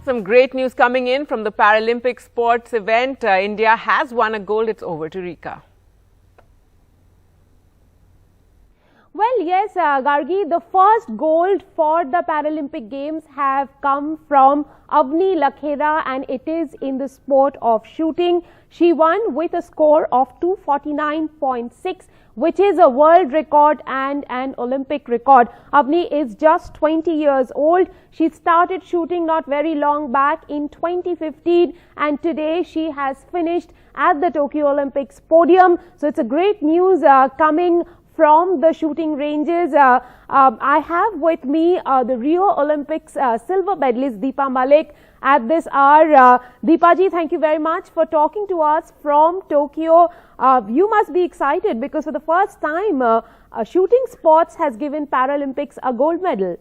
Some great news coming in from the Paralympic sports event. India has won a gold. It's over to Rika. Well, yes, Gargi, the first gold for the Paralympic Games have come from Avni Lakhera, and it is in the sport of shooting. She won with a score of 249.6, which is a world record and an Olympic record. Avni is just 20 years old. She started shooting not very long back in 2015, and today she has finished at the Tokyo Olympics podium. So it's a great news coming from the shooting ranges. I have with me the Rio Olympics silver medalist Deepa Malik at this hour. Deepa ji, thank you very much for talking to us from Tokyo. You must be excited because for the first time shooting sports has given Paralympics a gold medal.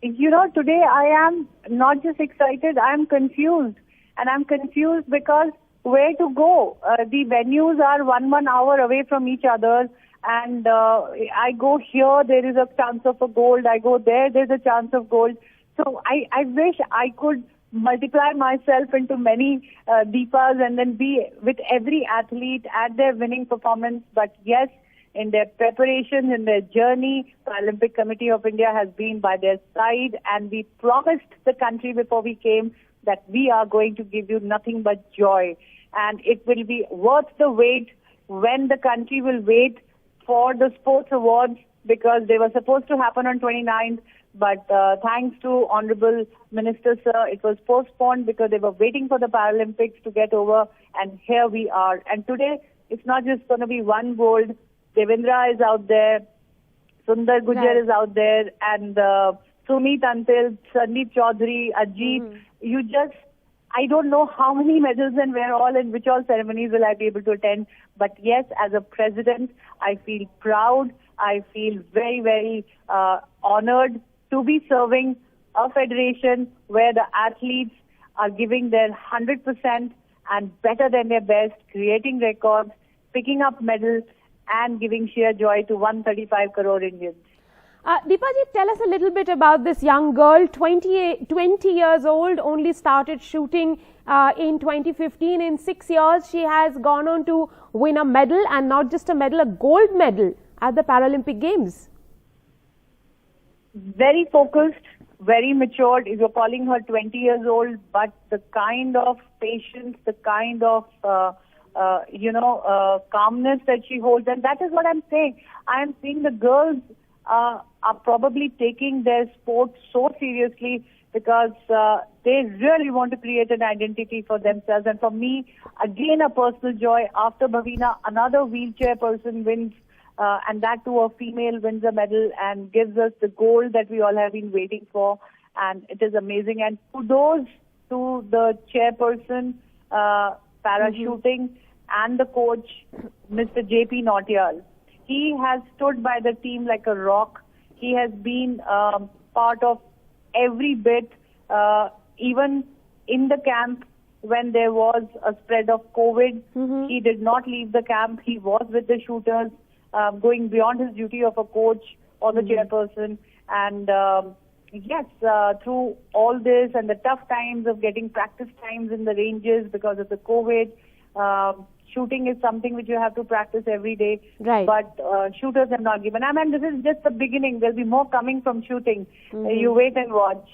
You know, today I am not just excited, I am confused. And I'm confused because where to go? The venues are 1 hour away from each other, and I go here, there is a chance of a gold. I go there, there's a chance of gold. So I wish I could multiply myself into many Deepas and then be with every athlete at their winning performance. But yes, in their preparations, in their journey, the Olympic Committee of India has been by their side, and we promised the country before we came that we are going to give you nothing but joy. And it will be worth the wait when the country will wait for the sports awards, because they were supposed to happen on 29th. But thanks to Honorable Minister Sir, it was postponed because they were waiting for the Paralympics to get over. And here we are. And today, it's not just going to be one gold. Devendra is out there. Sundar Gujar is out there. And Sumit Antil, Sandeep Chaudhary, Ajit. I don't know how many medals and where all and which all ceremonies will I be able to attend. But yes, as a president, I feel proud. I feel very, very honored to be serving a federation where the athletes are giving their 100% and better than their best, creating records, picking up medals, and giving sheer joy to 135 crore Indians. Deepa ji, tell us a little bit about this young girl, 20 years old, only started shooting in 2015. In 6 years, she has gone on to win a medal, and not just a medal, a gold medal at the Paralympic Games. Very focused, very matured. You're calling her 20 years old, but the kind of patience, the kind of calmness that she holds, and that is what I'm saying. I am seeing the girls are probably taking their sport so seriously because they really want to create an identity for themselves. And for me, again, a personal joy. After Bhavina, another wheelchair person wins, and that too a female wins a medal and gives us the gold that we all have been waiting for. And it is amazing. And kudos to the chairperson, parachuting, and the coach, Mr. J.P. Nautiyal. He has stood by the team like a rock. He has been part of every bit, even in the camp when there was a spread of COVID. He did not leave the camp. He was with the shooters, going beyond his duty of a coach or the chairperson. And yes, through all this and the tough times of getting practice times in the ranges because of the COVID, shooting is something which you have to practice every day. Right. But shooters have not given. I mean, this is just the beginning. There'll be more coming from shooting. You wait and watch.